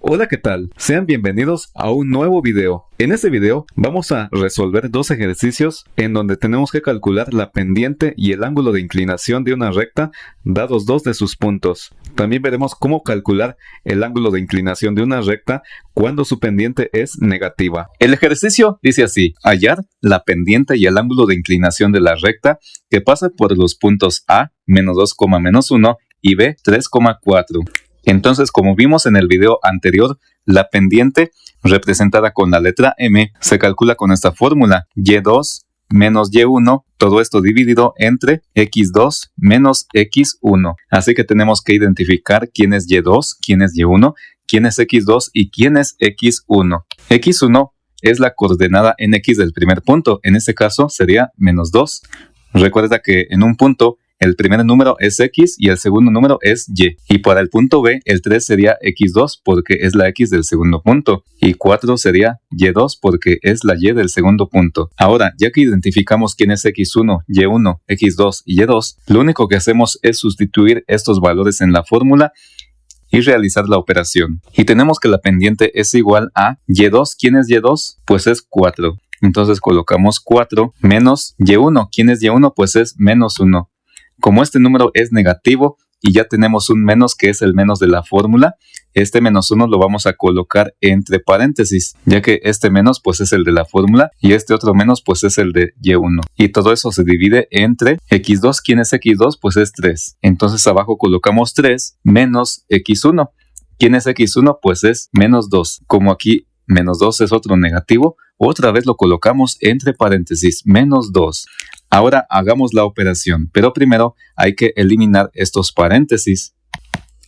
Hola, ¿qué tal? Sean bienvenidos a un nuevo video. En este video vamos a resolver dos ejercicios en donde tenemos que calcular la pendiente y el ángulo de inclinación de una recta dados dos de sus puntos. También veremos cómo calcular el ángulo de inclinación de una recta cuando su pendiente es negativa. El ejercicio dice así: hallar la pendiente y el ángulo de inclinación de la recta que pasa por los puntos A, menos 2, menos 1 y B, 3,4. Entonces, como vimos en el video anterior, la pendiente representada con la letra M se calcula con esta fórmula: y2 menos y1, todo esto dividido entre x2 menos x1. Así que tenemos que identificar quién es y2, quién es y1, quién es x2 y quién es x1. x1 es la coordenada en x del primer punto, en este caso sería menos 2. Recuerda que en un punto el primer número es x y el segundo número es y. Y para el punto B, el 3 sería x2 porque es la x del segundo punto. Y 4 sería y2 porque es la y del segundo punto. Ahora, ya que identificamos quién es x1, y1, x2 y y2, lo único que hacemos es sustituir estos valores en la fórmula y realizar la operación. Y tenemos que la pendiente es igual a y2. ¿Quién es y2? Pues es 4. Entonces colocamos 4 menos y1. ¿Quién es y1? Pues es menos 1. Como este número es negativo y ya tenemos un menos que es el menos de la fórmula, este menos 1 lo vamos a colocar entre paréntesis, ya que este menos pues es el de la fórmula y este otro menos pues es el de y1. Y todo eso se divide entre x2. ¿Quién es x2? Pues es 3. Entonces abajo colocamos 3 menos x1. ¿Quién es x1? Pues es menos 2. Como aquí menos 2 es otro negativo, otra vez lo colocamos entre paréntesis, menos 2. Ahora hagamos la operación, pero primero hay que eliminar estos paréntesis.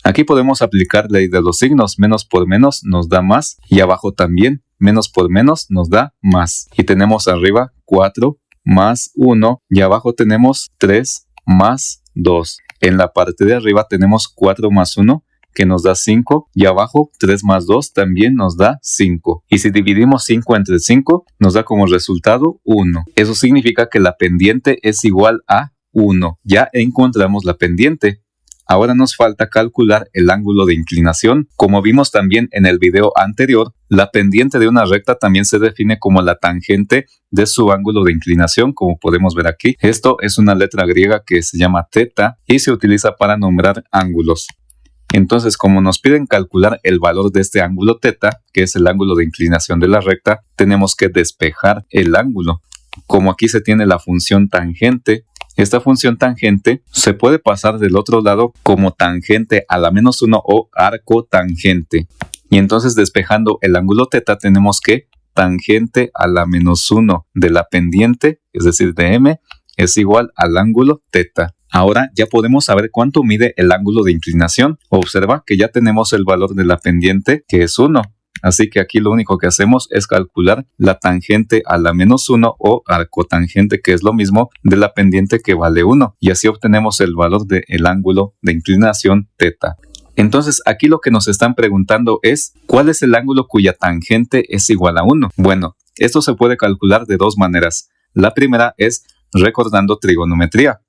Aquí podemos aplicar ley de los signos: menos por menos nos da más, y abajo también menos por menos nos da más. Y tenemos arriba 4 más 1 y abajo tenemos 3 más 2. En la parte de arriba tenemos 4 más 1 que nos da 5 y abajo 3 más 2 también nos da 5. Y si dividimos 5 entre 5 nos da como resultado 1. Eso significa que la pendiente es igual a 1. Ya encontramos la pendiente. Ahora nos falta calcular el ángulo de inclinación. Como vimos también en el video anterior, la pendiente de una recta también se define como la tangente de su ángulo de inclinación, como podemos ver aquí. Esto es una letra griega que se llama teta y se utiliza para nombrar ángulos. Entonces, como nos piden calcular el valor de este ángulo teta, que es el ángulo de inclinación de la recta, tenemos que despejar el ángulo. Como aquí se tiene la función tangente, esta función tangente se puede pasar del otro lado como tangente a la menos 1 o arco tangente. Y entonces, despejando el ángulo teta, tenemos que tangente a la menos 1 de la pendiente, es decir, de M, es igual al ángulo teta. Ahora ya podemos saber cuánto mide el ángulo de inclinación. Observa que ya tenemos el valor de la pendiente, que es 1. Así que aquí lo único que hacemos es calcular la tangente a la menos 1 o arcotangente, que es lo mismo, de la pendiente, que vale 1. Y así obtenemos el valor del ángulo de inclinación teta. Entonces aquí lo que nos están preguntando es: ¿cuál es el ángulo cuya tangente es igual a 1? Bueno, esto se puede calcular de dos maneras. La primera es recordando trigonometría.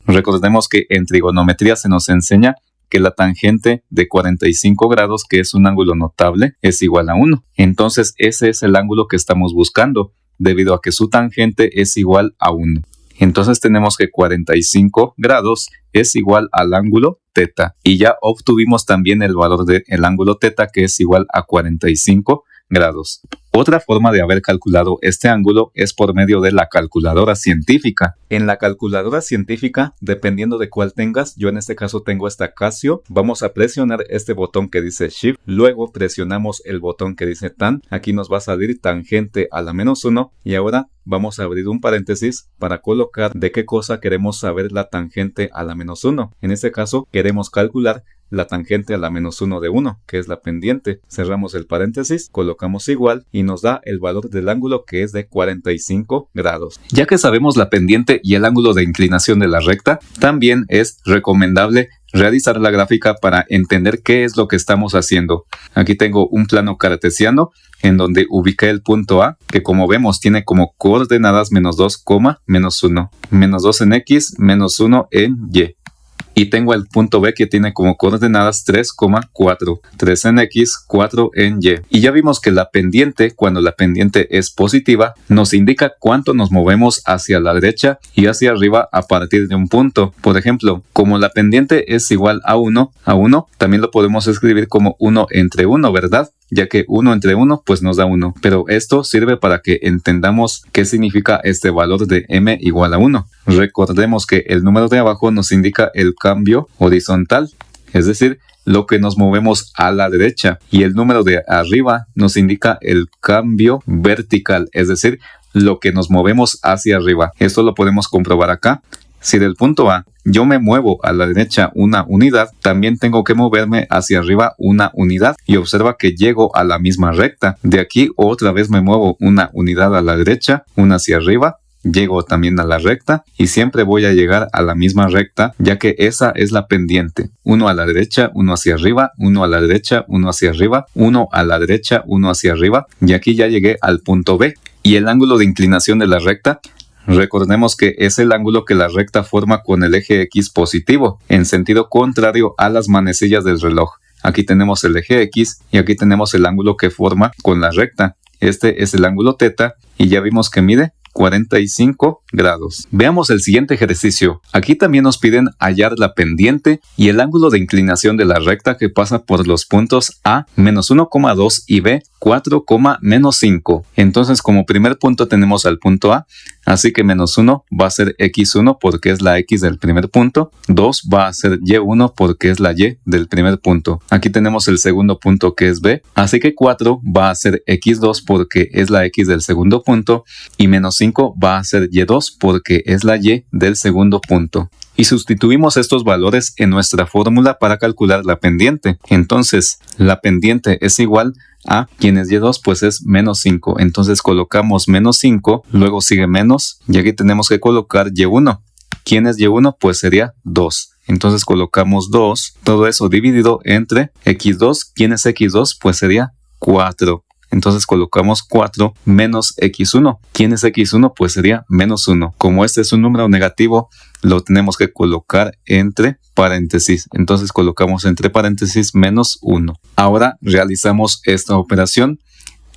Recordemos que en trigonometría se nos enseña que la tangente de 45 grados, que es un ángulo notable, es igual a 1. Entonces ese es el ángulo que estamos buscando, debido a que su tangente es igual a 1. Entonces tenemos que 45 grados es igual al ángulo teta. Y ya obtuvimos también el valor del ángulo teta, que es igual a 45 grados. Otra forma de haber calculado este ángulo es por medio de la calculadora científica. En la calculadora científica, dependiendo de cuál tengas, yo en este caso tengo esta Casio, vamos a presionar este botón que dice Shift, luego presionamos el botón que dice Tan, aquí nos va a salir tangente a la menos 1 y ahora vamos a abrir un paréntesis para colocar de qué cosa queremos saber la tangente a la menos 1. En este caso queremos calcular la tangente a la menos 1 de 1, que es la pendiente. Cerramos el paréntesis, colocamos igual y nos da el valor del ángulo, que es de 45 grados. Ya que sabemos la pendiente y el ángulo de inclinación de la recta, también es recomendable realizar la gráfica para entender qué es lo que estamos haciendo. Aquí tengo un plano cartesiano en donde ubiqué el punto A, que como vemos tiene como coordenadas menos 2, menos 1. Menos 2 en X, menos 1 en Y. y tengo el punto B que tiene como coordenadas 3,4, 3 en X, 4 en Y. Y ya vimos que la pendiente, cuando la pendiente es positiva, nos indica cuánto nos movemos hacia la derecha y hacia arriba a partir de un punto. Por ejemplo, como la pendiente es igual a 1, también lo podemos escribir como 1 entre 1, ¿verdad? Ya que 1 entre 1 pues nos da 1, pero esto sirve para que entendamos qué significa este valor de m igual a 1. Recordemos que el número de abajo nos indica el cambio horizontal, es decir, lo que nos movemos a la derecha, y el número de arriba nos indica el cambio vertical, es decir, lo que nos movemos hacia arriba. Esto lo podemos comprobar acá. Si del punto A yo me muevo a la derecha una unidad, también tengo que moverme hacia arriba una unidad, y observa que llego a la misma recta. De aquí otra vez me muevo una unidad a la derecha, una hacia arriba, llego también a la recta y siempre voy a llegar a la misma recta, ya que esa es la pendiente. Uno a la derecha, uno hacia arriba, uno a la derecha, uno hacia arriba, uno a la derecha, uno hacia arriba, y aquí ya llegué al punto B. Y el ángulo de inclinación de la recta, recordemos que es el ángulo que la recta forma con el eje X positivo, en sentido contrario a las manecillas del reloj. Aquí tenemos el eje X y aquí tenemos el ángulo que forma con la recta. Este es el ángulo θ y ya vimos que mide 45 grados. Veamos el siguiente ejercicio. Aquí también nos piden hallar la pendiente y el ángulo de inclinación de la recta que pasa por los puntos A, menos 1,2 y B, 4,-5. Entonces, como primer punto tenemos al punto A, así que menos 1 va a ser x1 porque es la x del primer punto, 2 va a ser y1 porque es la y del primer punto. Aquí tenemos el segundo punto que es B, así que 4 va a ser x2 porque es la x del segundo punto, y menos 5 va a ser y2 porque es la y del segundo punto. Y sustituimos estos valores en nuestra fórmula para calcular la pendiente. Entonces, la pendiente es igual a, ¿quién es y2? Pues es menos 5. Entonces colocamos menos 5, luego sigue menos, y aquí tenemos que colocar y1. ¿Quién es y1? Pues sería 2. Entonces colocamos 2, todo eso dividido entre x2. ¿Quién es x2? Pues sería 4. Entonces colocamos 4 menos x1. ¿Quién es x1? Pues sería menos 1. Como este es un número negativo, lo tenemos que colocar entre paréntesis. Entonces colocamos entre paréntesis menos 1. Ahora realizamos esta operación.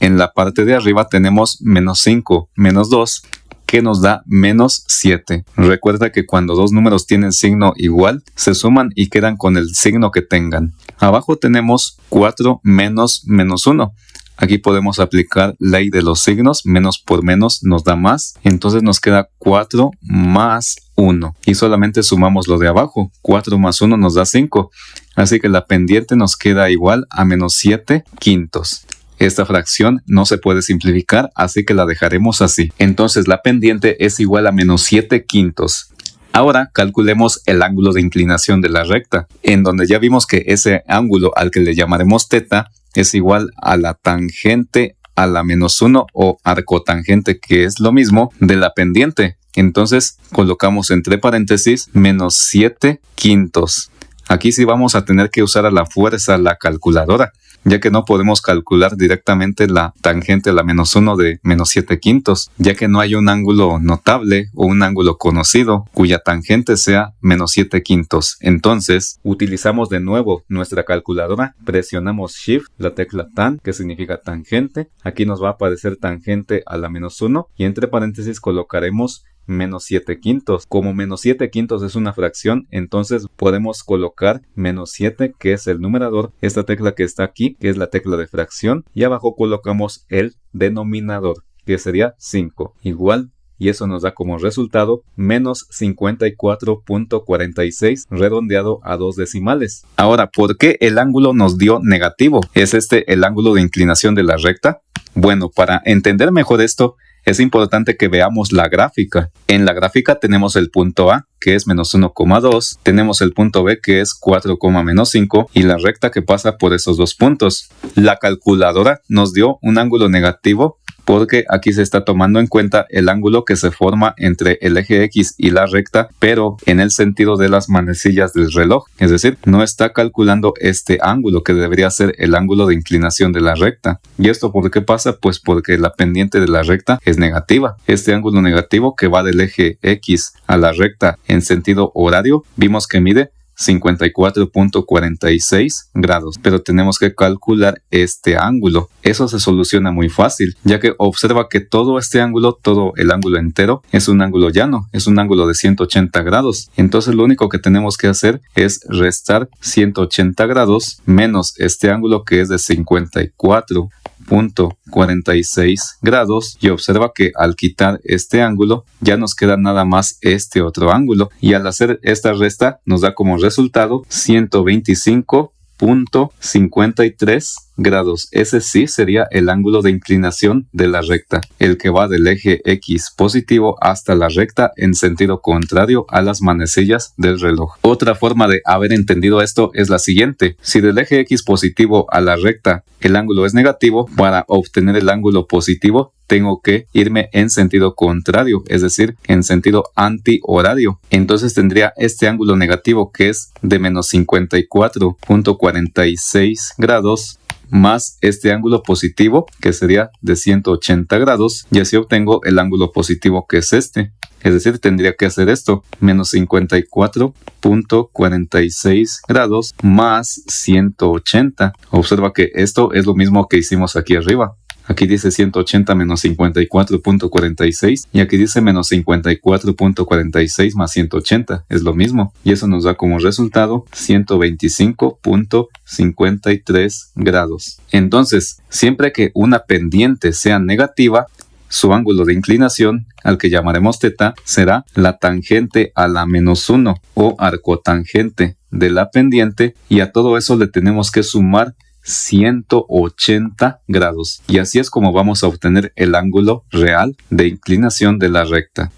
En la parte de arriba tenemos menos 5 menos 2, que nos da menos 7. Recuerda que cuando dos números tienen signo igual, se suman y quedan con el signo que tengan. Abajo tenemos 4 menos menos 1. Aquí podemos aplicar ley de los signos, menos por menos nos da más, entonces nos queda 4 más 1 y solamente sumamos lo de abajo, 4 más 1 nos da 5, así que la pendiente nos queda igual a menos 7 quintos. Esta fracción no se puede simplificar, así que la dejaremos así. Entonces la pendiente es igual a menos 7 quintos. Ahora calculemos el ángulo de inclinación de la recta, en donde ya vimos que ese ángulo al que le llamaremos θ es igual a la tangente a la menos 1 o arcotangente, que es lo mismo, de la pendiente. Entonces colocamos entre paréntesis menos 7 quintos. Aquí sí vamos a tener que usar a la fuerza la calculadora, ya que no podemos calcular directamente la tangente a la menos 1 de menos 7 quintos, ya que no hay un ángulo notable o un ángulo conocido cuya tangente sea menos 7 quintos. Entonces, utilizamos de nuevo nuestra calculadora, presionamos Shift, la tecla tan, que significa tangente. Aquí nos va a aparecer tangente a la menos 1 y entre paréntesis colocaremos menos 7 quintos. Como menos 7 quintos es una fracción, entonces podemos colocar menos 7, que es el numerador, esta tecla que está aquí, que es la tecla de fracción, y abajo colocamos el denominador, que sería 5, igual, y eso nos da como resultado menos 54.46 redondeado a 2 decimales. Ahora, ¿por qué el ángulo nos dio negativo? ¿Es este el ángulo de inclinación de la recta? Bueno, para entender mejor esto, es importante que veamos la gráfica. En la gráfica tenemos el punto A, que es menos 1,2, tenemos el punto B, que es 4,-5, y la recta que pasa por esos dos puntos. La calculadora nos dio un ángulo negativo porque aquí se está tomando en cuenta el ángulo que se forma entre el eje X y la recta, pero en el sentido de las manecillas del reloj. Es decir, no está calculando este ángulo que debería ser el ángulo de inclinación de la recta. ¿Y esto por qué pasa? Pues porque la pendiente de la recta es negativa. Este ángulo negativo que va del eje X a la recta en sentido horario, vimos que mide 54.46 grados, pero tenemos que calcular este ángulo. Eso se soluciona muy fácil, ya que observa que todo este ángulo, todo el ángulo entero, es un ángulo llano, es un ángulo de 180 grados. Entonces lo único que tenemos que hacer es restar 180 grados menos este ángulo que es de 54.46 grados, y observa que al quitar este ángulo ya nos queda nada más este otro ángulo, y al hacer esta resta nos da como resultado 125.53 grados. Ese sí sería el ángulo de inclinación de la recta, el que va del eje X positivo hasta la recta en sentido contrario a las manecillas del reloj. Otra forma de haber entendido esto es la siguiente: si del eje X positivo a la recta el ángulo es negativo, para obtener el ángulo positivo tengo que irme en sentido contrario, es decir, en sentido antihorario. Entonces tendría este ángulo negativo, que es de menos 54.46 grados, más este ángulo positivo, que sería de 180 grados, y así obtengo el ángulo positivo, que es este. Es decir, tendría que hacer esto: menos 54.46 grados más 180. Observa que esto es lo mismo que hicimos aquí arriba. Aquí dice 180 menos 54.46 y aquí dice menos 54.46 más 180. Es lo mismo. Y eso nos da como resultado 125.53 grados. Entonces, siempre que una pendiente sea negativa, su ángulo de inclinación, al que llamaremos θ, será la tangente a la menos 1 o arcotangente de la pendiente, y a todo eso le tenemos que sumar 180 grados. Y así es como vamos a obtener el ángulo real de inclinación de la recta.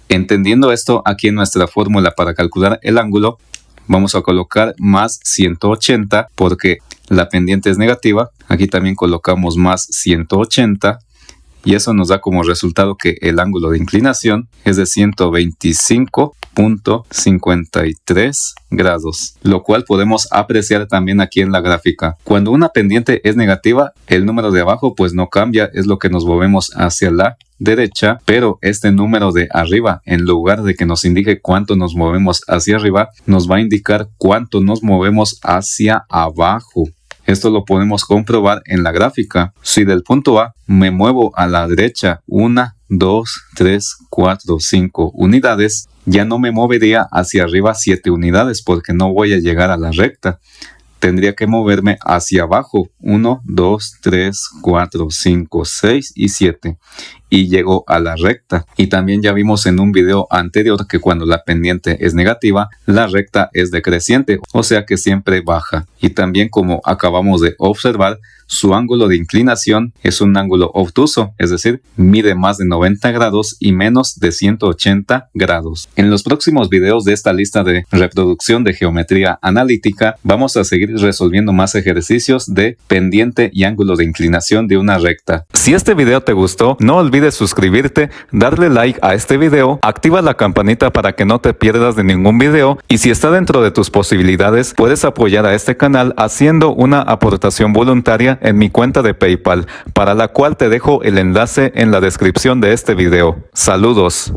Entendiendo esto, aquí en nuestra fórmula para calcular el ángulo, vamos a colocar más 180 porque la pendiente es negativa. Aquí también colocamos más 180. Y eso nos da como resultado que el ángulo de inclinación es de 125.53 grados, lo cual podemos apreciar también aquí en la gráfica. Cuando una pendiente es negativa, el número de abajo pues no cambia, es lo que nos movemos hacia la derecha, pero este número de arriba, en lugar de que nos indique cuánto nos movemos hacia arriba, nos va a indicar cuánto nos movemos hacia abajo. Esto lo podemos comprobar en la gráfica. Si del punto A me muevo a la derecha 1, 2, 3, 4, 5 unidades, ya no me movería hacia arriba 7 unidades porque no voy a llegar a la recta. Tendría que moverme hacia abajo 1, 2, 3, 4, 5, 6 y 7. Y llego a la recta. Y también ya vimos en un video anterior que cuando la pendiente es negativa, la recta es decreciente, o sea que siempre baja. Y también, como acabamos de observar, su ángulo de inclinación es un ángulo obtuso, es decir, mide más de 90 grados y menos de 180 grados. En los próximos videos de esta lista de reproducción de geometría analítica, vamos a seguir resolviendo más ejercicios de pendiente y ángulo de inclinación de una recta. Si este video te gustó, no olvides suscribirte, darle like a este video, activa la campanita para que no te pierdas de ningún video, y si está dentro de tus posibilidades, puedes apoyar a este canal haciendo una aportación voluntaria en mi cuenta de PayPal, para la cual te dejo el enlace en la descripción de este video. Saludos.